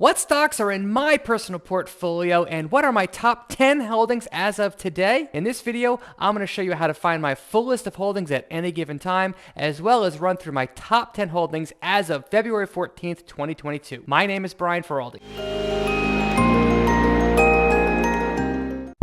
What stocks are in my personal portfolio and what are my top 10 holdings as of today? In this video, I'm going to show you how to find my full list of holdings at any given time, as well as run through my top 10 holdings as of February 14th, 2022. My name is Brian Feroldi.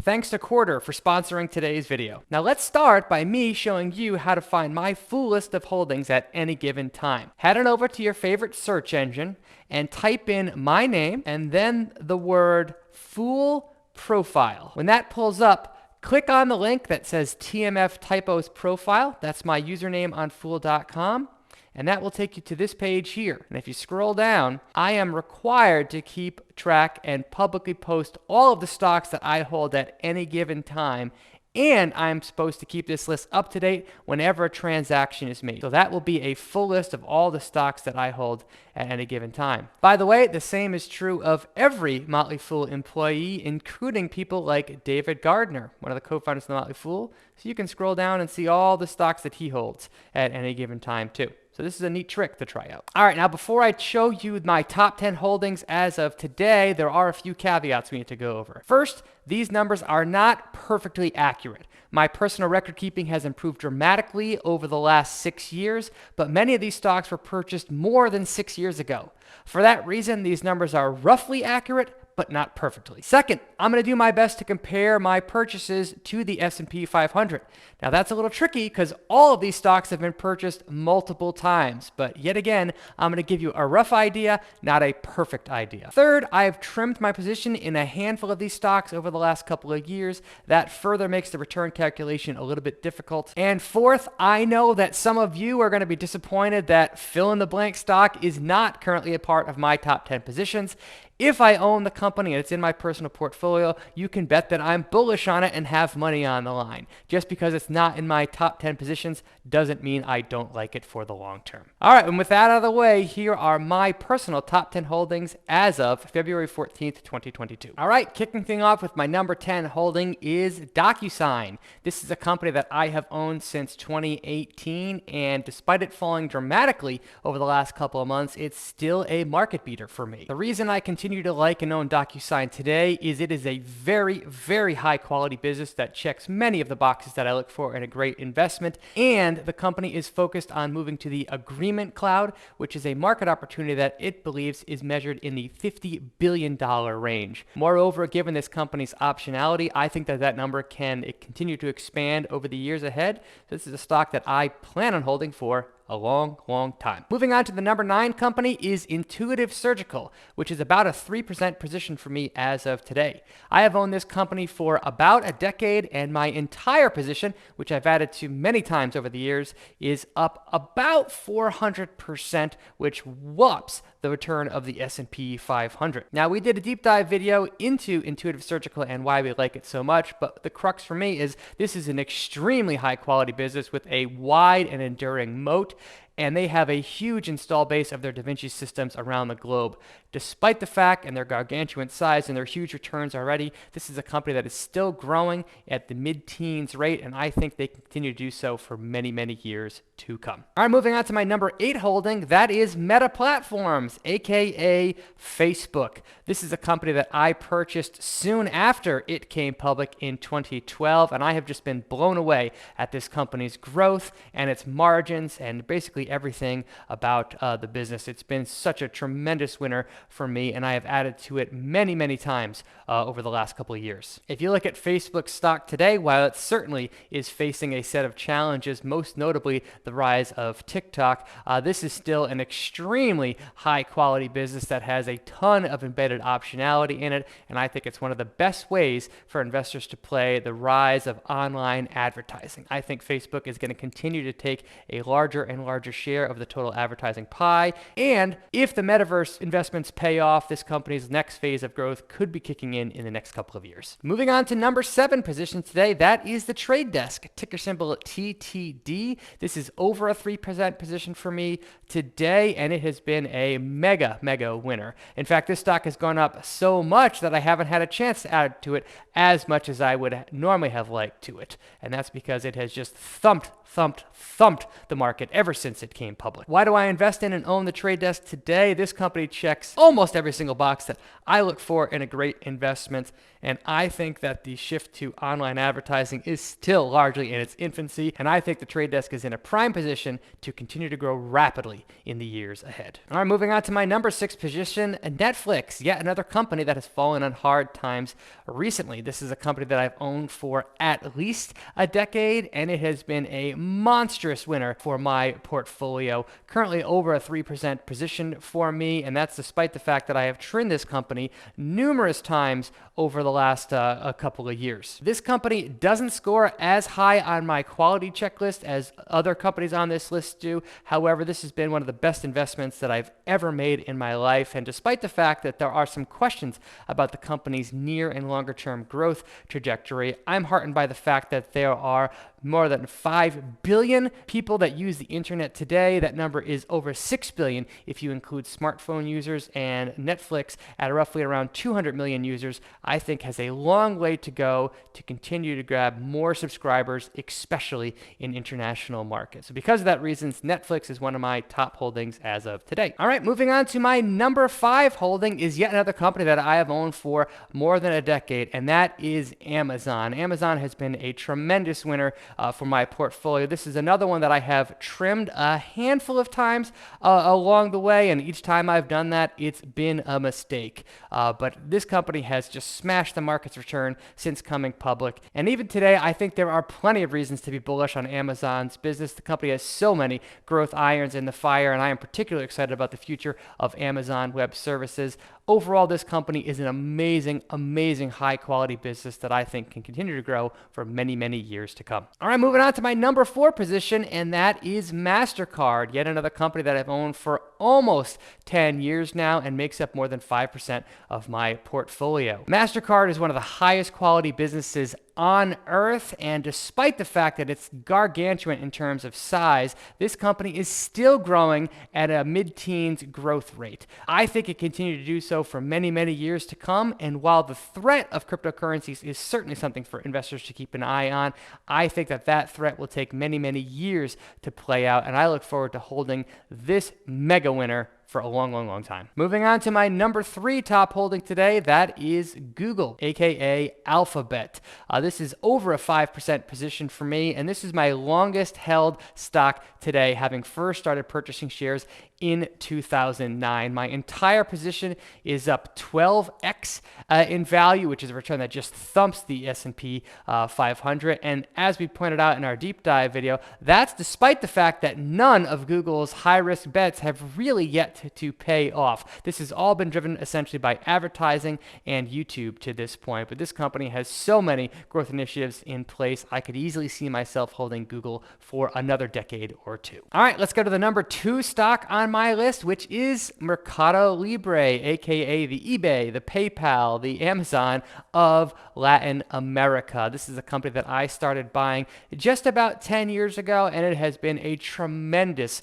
Thanks to Quarter for sponsoring today's video. Now let's start by me showing you how to find my full list of holdings at any given time. Head on over to your favorite search engine and type in my name and then the word full profile. When that pulls up, click on the link that says TMF Typos Profile. That's my username on Fool.com. And that will take you to this page here. And if you scroll down, I am required to keep track and publicly post all of the stocks that I hold at any given time. And I'm supposed to keep this list up to date whenever a transaction is made. So that will be a full list of all the stocks that I hold at any given time. By the way, the same is true of every Motley Fool employee, including people like David Gardner, one of the co-founders of the Motley Fool. So you can scroll down and see all the stocks that he holds at any given time too. So this is a neat trick to try out. All right, now before I show you my top 10 holdings as of today, there are a few caveats we need to go over. First, these numbers are not perfectly accurate. My personal record keeping has improved dramatically over the last 6 years, but many of these stocks were purchased more than 6 years ago. For that reason, these numbers are roughly accurate, but not perfectly. Second, I'm going to do my best to compare my purchases to the S&P 500. Now that's a little tricky because all of these stocks have been purchased multiple times, but yet again, I'm going to give you a rough idea, not a perfect idea. Third, I've trimmed my position in a handful of these stocks over the last couple of years. That further makes the return calculation a little bit difficult. And fourth, I know that some of you are going to be disappointed that fill in the blank stock is not currently a part of my top 10 positions. If I own the company and it's in my personal portfolio, you can bet that I'm bullish on it and have money on the line. Just because it's not in my top 10 positions doesn't mean I don't like it for the long term. All right, and with that out of the way, here are my personal top 10 holdings as of February 14th, 2022. All right, kicking things off with my number 10 holding is DocuSign. This is a company that I have owned since 2018, and despite it falling dramatically over the last couple of months, it's still a market beater for me. The reason I continue to like and own DocuSign today is it is a very, very high quality business that checks many of the boxes that I look for in a great investment, and the company is focused on moving to the agreement cloud, which is a market opportunity that it believes is measured in the $50 billion range. Moreover, given this company's optionality, I think that that number can continue to expand over the years ahead. This is a stock that I plan on holding for a long, long time. Moving on to the number 9 company is Intuitive Surgical, which is about a 3% position for me as of today. I have owned this company for about a decade, and my entire position, which I've added to many times over the years, is up about 400%, which whops the return of the S&P 500. Now, we did a deep dive video into Intuitive Surgical and why we like it so much, but the crux for me is this is an extremely high quality business with a wide and enduring moat, and they have a huge install base of their Da Vinci systems around the globe. Despite the fact and their gargantuan size and their huge returns already, this is a company that is still growing at the mid-teens rate, and I think they continue to do so for many, many years to come. All right, moving on to my number 8 holding, that is Meta Platforms, aka Facebook. This is a company that I purchased soon after it came public in 2012, and I have just been blown away at this company's growth and its margins and basically everything about the business. It's been such a tremendous winner for me, and I have added to it many, many times over the last couple of years. If you look at Facebook stock today, while it certainly is facing a set of challenges, most notably the rise of TikTok, this is still an extremely high quality business that has a ton of embedded optionality in it, and I think it's one of the best ways for investors to play the rise of online advertising. I think Facebook is going to continue to take a larger and larger share of the total advertising pie, and if the metaverse investments pay off, this company's next phase of growth could be kicking in the next couple of years. Moving on to number 7 position today, that is the Trade Desk, ticker symbol TTD. This is over a 3% position for me today, and it has been a mega winner. In fact, this stock has gone up so much that I haven't had a chance to add to it as much as I would normally have liked to it, and that's because it has just thumped the market ever since since it came public. Why do I invest in and own the Trade Desk today? This company checks almost every single box that I look for in a great investment, and I think that the shift to online advertising is still largely in its infancy, and I think the Trade Desk is in a prime position to continue to grow rapidly in the years ahead. All right, moving on to my number 6 position, Netflix, yet another company that has fallen on hard times recently. This is a company that I've owned for at least a decade, and it has been a monstrous winner for my portfolio. Currently over a 3% position for me, and that's despite the fact that I have trimmed this company numerous times over the last a couple of years. This company doesn't score as high on my quality checklist as other companies on this list do. However, this has been one of the best investments that I've ever made in my life, and despite the fact that there are some questions about the company's near and longer term growth trajectory, I'm heartened by the fact that there are more than 5 billion people that use the internet today. That number is over 6 billion if you include smartphone users, and Netflix at roughly around 200 million users, I think has a long way to go to continue to grab more subscribers, especially in international markets. So because of that reason, Netflix is one of my top holdings as of today. All right, moving on to my number 5 holding is yet another company that I have owned for more than a decade, and that is Amazon. Amazon has been a tremendous winner for my portfolio. This is another one that I have trimmed a handful of times along the way, and each time I've done that, it's been a mistake. But this company has just smashed the market's return since coming public. And even today, I think there are plenty of reasons to be bullish on Amazon's business. The company has so many growth irons in the fire, and I am particularly excited about the future of Amazon Web Services. Overall, this company is an amazing, amazing high-quality business that I think can continue to grow for many, many years to come. All right, moving on to my number 4 position, and that is MasterCard, yet another company that I've owned for almost 10 years now and makes up more than 5% of my portfolio. MasterCard is one of the highest quality businesses on earth, and despite the fact that it's gargantuan in terms of size, this company is still growing at a mid-teens growth rate. I think it continued to do so for many, many years to come, and while the threat of cryptocurrencies is certainly something for investors to keep an eye on, I think that that threat will take many, many years to play out, and I look forward to holding this mega winner for a long, long, long time. Moving on to my number 3 top holding today, that is Google, aka Alphabet. This is over a 5% position for me, and this is my longest held stock today, having first started purchasing shares in 2009. My entire position is up 12x in value, which is a return that just thumps the S&P 500. And as we pointed out in our deep dive video, that's despite the fact that none of Google's high-risk bets have really yet to pay off. This has all been driven essentially by advertising and YouTube to this point, but this company has so many growth initiatives in place, I could easily see myself holding Google for another decade or two. All right, let's go to the number 2 stock on my list, which is Mercado Libre, aka the eBay, the PayPal, the Amazon of Latin America. This is a company that I started buying just about 10 years ago, and it has been a tremendous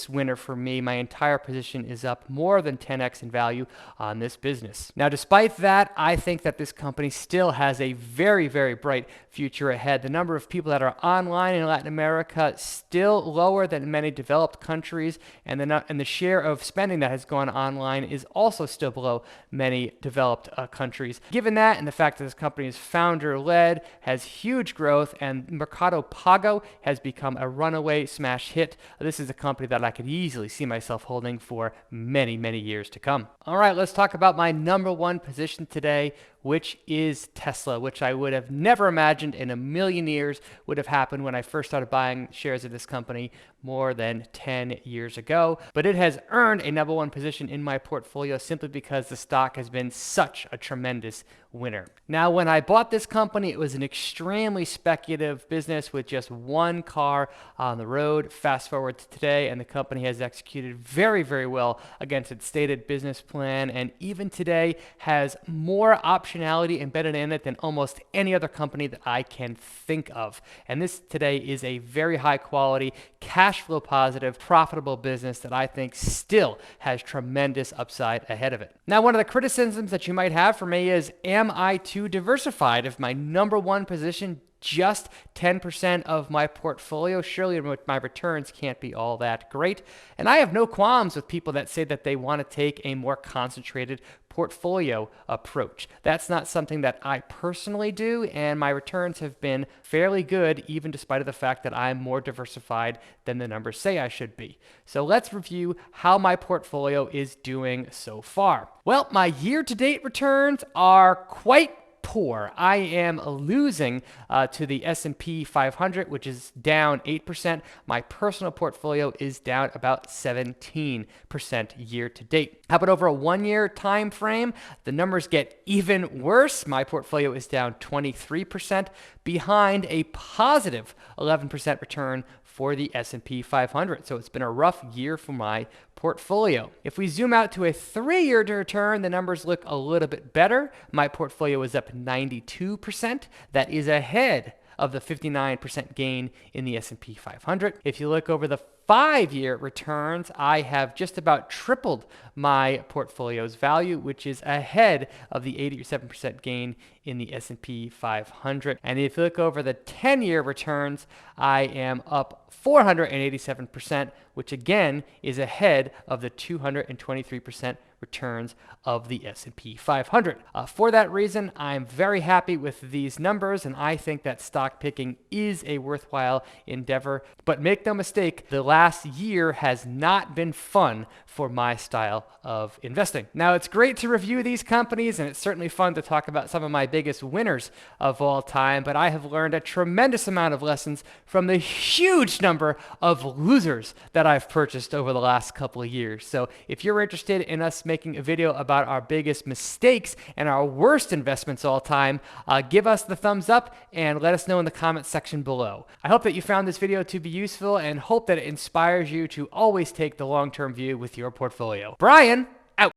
winner for me. My entire position is up more than 10x in value on this business. Now, despite that, I think that this company still has a very, very bright future ahead. The number of people that are online in Latin America still lower than many developed countries, and the share of spending that has gone online is also still below many developed countries. Given that, and the fact that this company is founder-led, has huge growth, and Mercado Pago has become a runaway smash hit, this is a company that I could easily see myself holding for many, many years to come. All right, let's talk about my number 1 position today, which is Tesla, which I would have never imagined in a million years would have happened when I first started buying shares of this company more than 10 years ago. But it has earned a number 1 position in my portfolio simply because the stock has been such a tremendous winner. Now, when I bought this company, it was an extremely speculative business with just one car on the road. Fast forward to today, and the company has executed very, very well against its stated business plan, and even today has more optionality embedded in it than almost any other company that I can think of. And this today is a very high quality, cash flow positive, profitable business that I think still has tremendous upside ahead of it. Now, one of the criticisms that you might have for me is, am I too diversified? If my number one position just 10% of my portfolio, surely my returns can't be all that great. And I have no qualms with people that say that they want to take a more concentrated portfolio approach. That's not something that I personally do, and my returns have been fairly good, even despite of the fact that I'm more diversified than the numbers say I should be. So let's review how my portfolio is doing so far. Well, my year-to-date returns are quite poor. I am losing to the S&P 500, which is down 8%. My personal portfolio is down about 17% year to date. How about over a 1-year time frame? The numbers get even worse. My portfolio is down 23%, behind a positive 11% return for the S&P 500. So it's been a rough year for my portfolio. If we zoom out to a 3-year return, the numbers look a little bit better. My portfolio is up 92%. That is ahead of the 59% gain in the S&P 500. If you look over the 5-year returns, I have just about tripled my portfolio's value, which is ahead of the 87% gain in the S&P 500. And if you look over the 10-year returns, I am up 487%, which again is ahead of the 223% returns of the S&P 500. For that reason, I'm very happy with these numbers, and I think that stock picking is a worthwhile endeavor. But make no mistake, the last year has not been fun for my style of investing. Now, it's great to review these companies, and it's certainly fun to talk about some of my biggest winners of all time, but I have learned a tremendous amount of lessons from the huge number of losers that I've purchased over the last couple of years. So if you're interested in us making a video about our biggest mistakes and our worst investments all time, give us the thumbs up and let us know in the comments section below. I hope that you found this video to be useful and hope that it inspires you to always take the long-term view with your portfolio. Brian